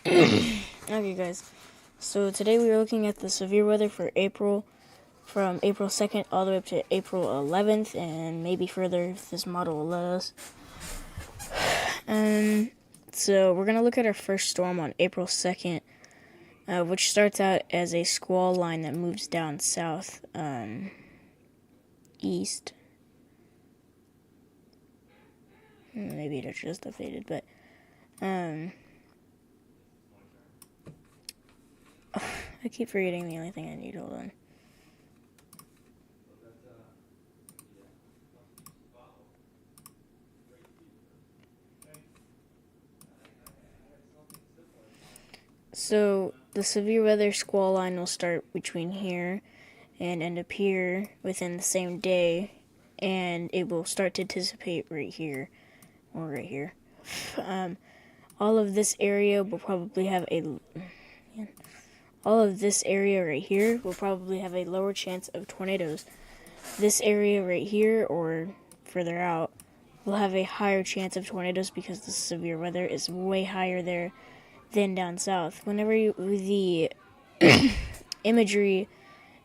Okay, guys. So today we are looking at the severe weather for April, from April 2nd all the way up to April 11th, and maybe further if this model will let us. So we're going to look at our first storm on April 2nd, which starts out as a squall line that moves down south, east. Maybe it just updated, but, I keep forgetting the only thing I need. Hold on. So the severe weather squall line will start between here and end up here within the same day, and it will start to dissipate right here or right here. All of this area will probably have all of this area right here will probably have a lower chance of tornadoes. This area right here or further out will have a higher chance of tornadoes because the severe weather is way higher there than down south. Whenever the imagery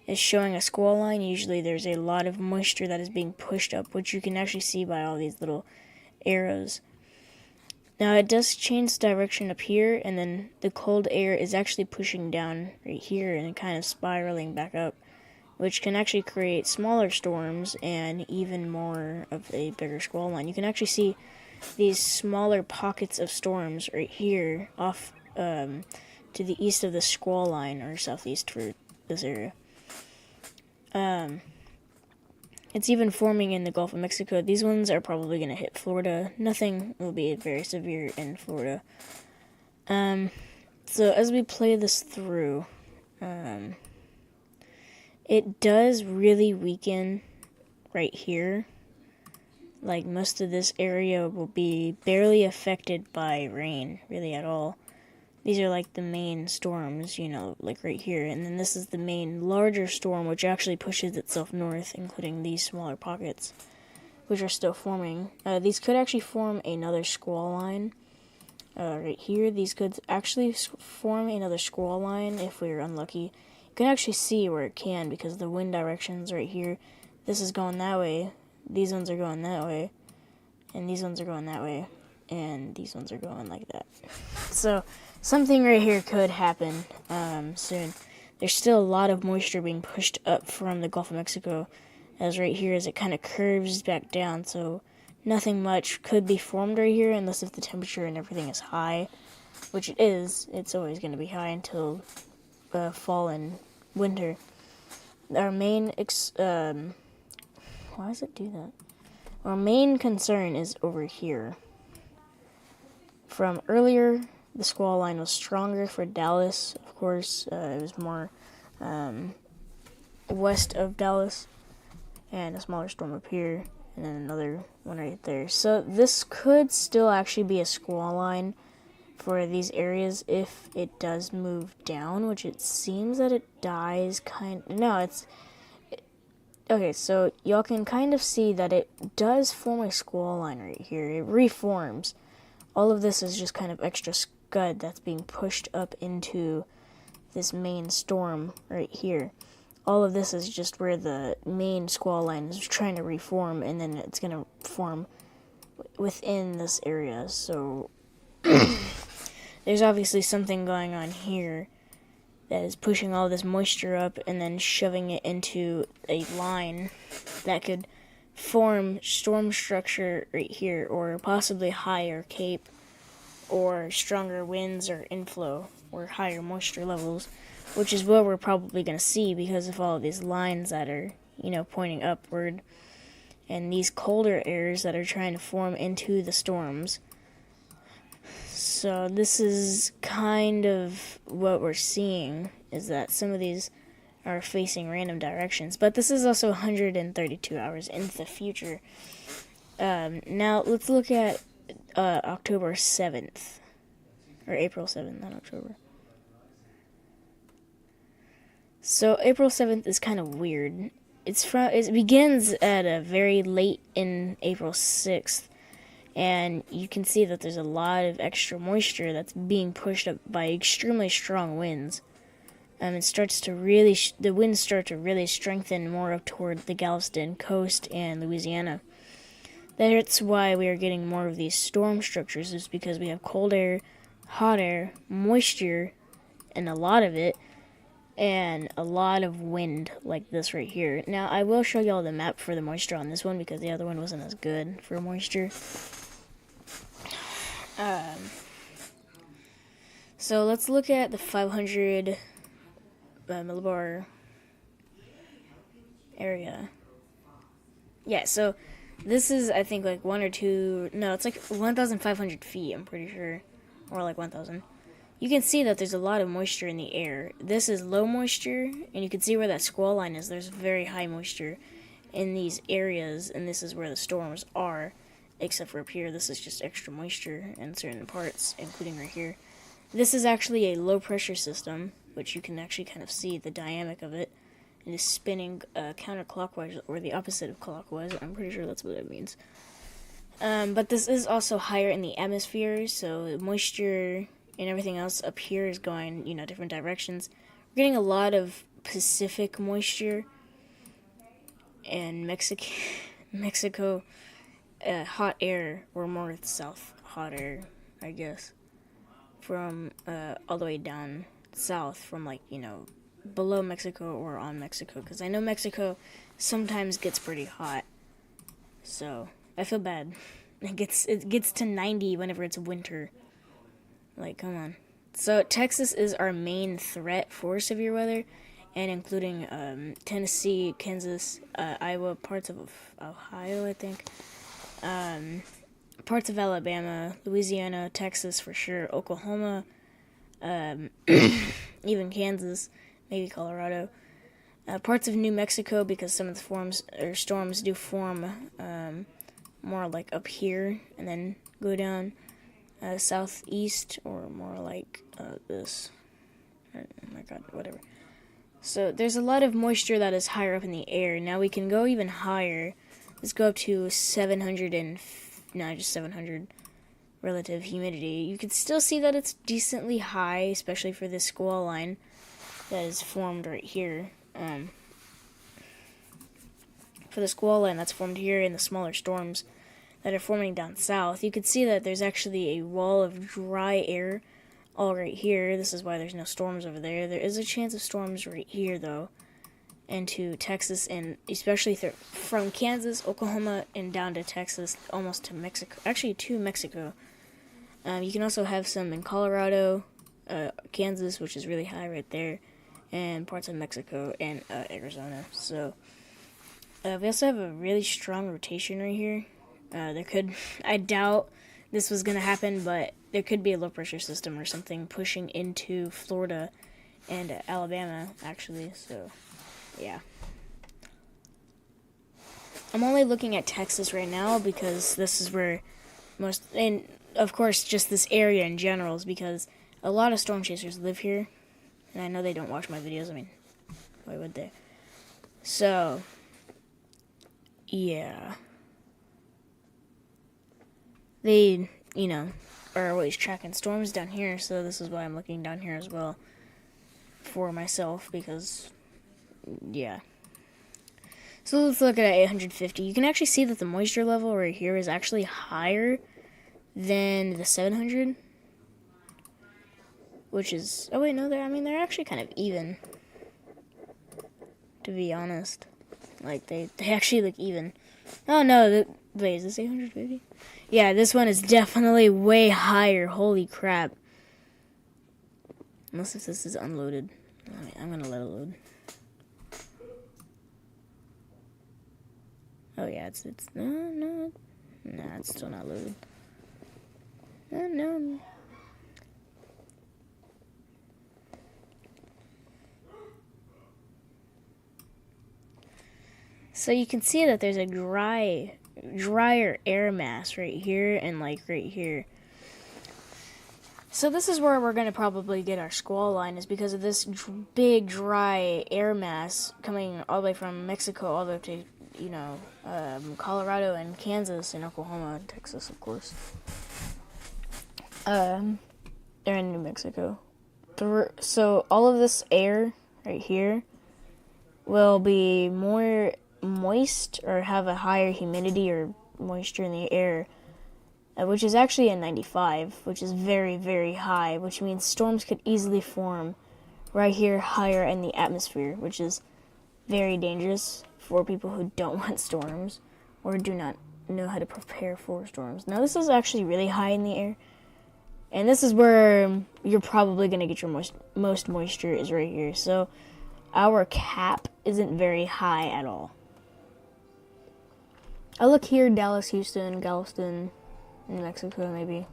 is showing a squall line, usually there's a lot of moisture that is being pushed up, which you can actually see by all these little arrows. Now it does change direction up here, and then the cold air is actually pushing down right here and kind of spiraling back up, which can actually create smaller storms and even more of a bigger squall line. You can actually see these smaller pockets of storms right here off to the east of the squall line, or southeast for this area. It's even forming in the Gulf of Mexico. These ones are probably going to hit Florida. Nothing will be very severe in Florida. So as we play this through, it does really weaken right here. Like, most of this area will be barely affected by rain, really at all. These are like the main storms, like right here. And then this is the main larger storm, which actually pushes itself north, including these smaller pockets, which are still forming. These could actually form another squall line. Right here, these could actually form another squall line if we are unlucky. You can actually see where it can, because the wind directions right here. This is going that way. These ones are going that way. And these ones are going that way. And these ones are going like that. So something right here could happen soon. There's still a lot of moisture being pushed up from the Gulf of Mexico, as right here as it kind of curves back down, so nothing much could be formed right here unless if the temperature and everything is high, which it is. It's always going to be high until fall and winter. Our main why does it do that? Our main concern is over here. From earlier, the squall line was stronger for Dallas, of course. It was more west of Dallas, and a smaller storm up here, and then another one right there. So this could still actually be a squall line for these areas if it does move down, which it seems that it dies okay, so y'all can kind of see that it does form a squall line right here. It reforms. All of this is just kind of extra scud that's being pushed up into this main storm right here. All of this is just where the main squall line is trying to reform, and then it's going to form within this area. So there's obviously something going on here that is pushing all this moisture up and then shoving it into a line that could form storm structure right here, or possibly higher cape, or stronger winds or inflow, or higher moisture levels, which is what we're probably going to see because of all of these lines that are, pointing upward, and these colder airs that are trying to form into the storms. So this is kind of what we're seeing, is that some of these are facing random directions, but this is also 132 hours into the future. Now let's look at October 7th, or April 7th, not October. So April 7th is kind of weird. It begins at a very late in April 6th, And you can see that there's a lot of extra moisture that's being pushed up by extremely strong winds. It starts to really, the winds start to really strengthen more up toward the Galveston coast and Louisiana. That's why we are getting more of these storm structures, is because we have cold air, hot air, moisture, and a lot of it, and a lot of wind like this right here. Now, I will show y'all the map for the moisture on this one because the other one wasn't as good for moisture. So let's look at the 500 millibar area. Yeah, so this is, I think, like 1 or 2, no, it's like 1,500 feet, I'm pretty sure, or like 1,000. You can see that there's a lot of moisture in the air. This is low moisture, and you can see where that squall line is. There's very high moisture in these areas, and this is where the storms are, except for up here. This is just extra moisture in certain parts, including right here. This is actually a low-pressure system, which you can actually kind of see the dynamic of it. It is spinning counterclockwise, or the opposite of clockwise. I'm pretty sure that's what it means. But this is also higher in the atmosphere, so moisture and everything else up here is going, different directions. We're getting a lot of Pacific moisture, and Mexico hot air, or more south hot air, I guess, from all the way down south, from below Mexico or on Mexico, because I know Mexico sometimes gets pretty hot, so I feel bad. It gets to 90 whenever it's winter. Like, come on. So Texas is our main threat for severe weather, and including Tennessee, Kansas, Iowa, parts of Ohio, I think, parts of Alabama, Louisiana, Texas for sure, Oklahoma, even Kansas, maybe Colorado, parts of New Mexico, because some of the storms do form more like up here and then go down southeast, or more like this. Oh my god, whatever. So there's a lot of moisture that is higher up in the air. Now we can go even higher. Let's go up to 700 relative humidity. You can still see that it's decently high, especially for this squall line that is formed right here. For the squall line that's formed here in the smaller storms that are forming down south, you can see that there's actually a wall of dry air all right here. This is why there's no storms over there. There is a chance of storms right here, though, into Texas, and especially from Kansas, Oklahoma, and down to Texas, almost to Mexico. Actually, to Mexico. You can also have some in Colorado, Kansas, which is really high right there, and parts of Mexico and Arizona. So we also have a really strong rotation right here. I doubt this was going to happen, but there could be a low-pressure system or something pushing into Florida and Alabama, actually, so, yeah. I'm only looking at Texas right now because this is where and of course, just this area in general, is because a lot of storm chasers live here, and I know they don't watch my videos. I mean, why would they? So, yeah. They, are always tracking storms down here, so this is why I'm looking down here as well for myself, because, yeah. So let's look at 850. You can actually see that the moisture level right here is actually higher than the 700, which is, oh wait, no, they're actually kind of even, to be honest. Like, they actually look even. Oh no, wait, is this 850? Yeah, this one is definitely way higher. Holy crap. Unless if this is unloaded. I'm gonna let it load. Oh yeah, it's no, it's still not loaded. No. So you can see that there's a drier air mass right here and like right here. So this is where we're going to probably get our squall line, is because of this big dry air mass coming all the way from Mexico all the way to Colorado and Kansas and Oklahoma and Texas, of course. They're in New Mexico. So all of this air right here will be more moist or have a higher humidity or moisture in the air, which is actually a 95, which is very, very high, which means storms could easily form right here higher in the atmosphere, which is very dangerous for people who don't want storms or do not know how to prepare for storms. Now, this is actually really high in the air, and this is where you're probably going to get your most moisture is right here. So our cap isn't very high at all. I look here, Dallas, Houston, Galveston, New Mexico, maybe.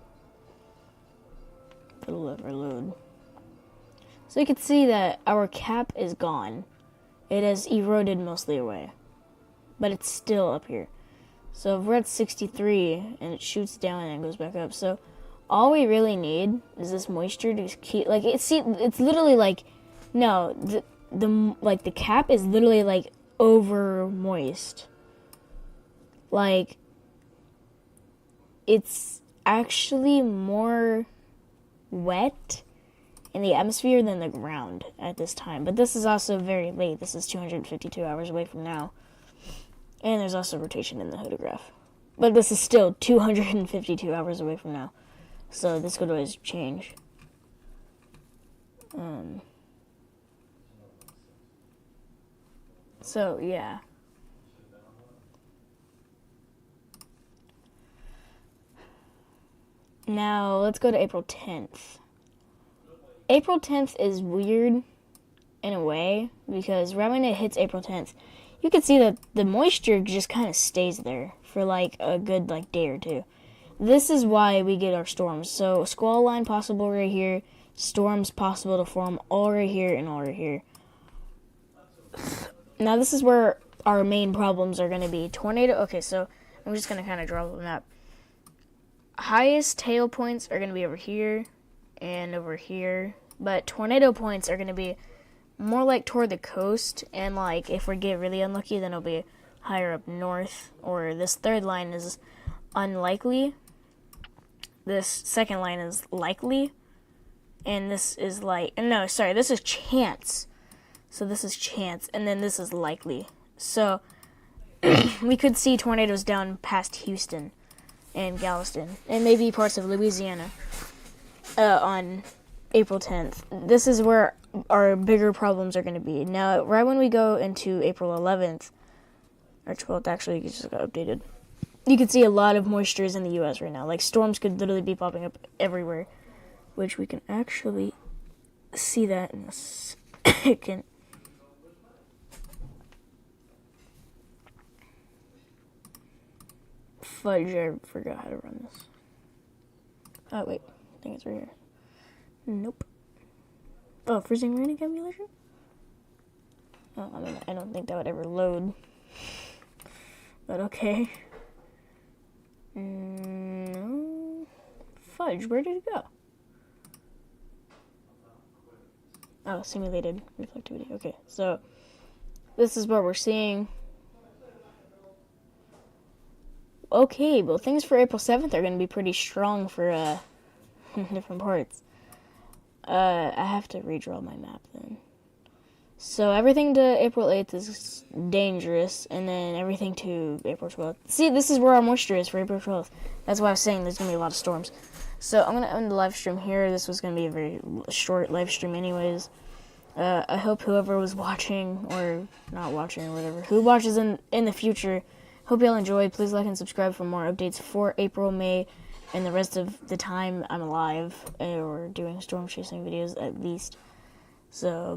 Put a overload. So you can see that our cap is gone. It has eroded mostly away. But it's still up here. So if we're at 63 and it shoots down and goes back up. So all we really need is this moisture to keep, like, it's literally like, no, the cap is literally like over moist. Like, it's actually more wet in the atmosphere than the ground at this time. But this is also very late. This is 252 hours away from now. And there's also rotation in the photograph. But this is still 252 hours away from now. So this could always change. So, yeah. Now, let's go to April 10th. April 10th is weird in a way, because right when it hits April 10th, you can see that the moisture just kind of stays there for like a good day or two. This is why we get our storms. So, squall line possible right here, storms possible to form all right here and all right here. Now, this is where our main problems are going to be. Tornado, okay, so I'm just going to kind of draw the map. Highest tail points are going to be over here and over here, but tornado points are going to be more like toward the coast, and like if we get really unlucky, then it'll be higher up north, or this third line is unlikely, this second line is likely, and this is this is chance. So this is chance, and then this is likely. So we could see tornadoes down past Houston and Galveston, and maybe parts of Louisiana on April 10th. This is where our bigger problems are going to be. Now, right when we go into April 11th, or 12th, actually, it just got updated, you can see a lot of moisture is in the U.S. right now. Like, storms could literally be popping up everywhere, which we can actually see that in a second. Fudge, I forgot how to run this. Oh, wait. I think it's right here. Nope. Oh, freezing rain accumulation? Oh, I don't think that would ever load. But okay. No. Fudge, where did it go? Oh, simulated reflectivity. Okay, so this is what we're seeing. Okay, well, things for April 7th are going to be pretty strong for different parts. I have to redraw my map then. So everything to April 8th is dangerous, and then everything to April 12th. See, this is where our moisture is for April 12th. That's why I was saying there's going to be a lot of storms. So I'm going to end the live stream here. This was going to be a very short live stream anyways. I hope whoever was watching, or not watching, or whatever, who watches in the future, hope y'all enjoyed. Please like and subscribe for more updates for April, May, and the rest of the time I'm alive, or doing storm chasing videos at least. So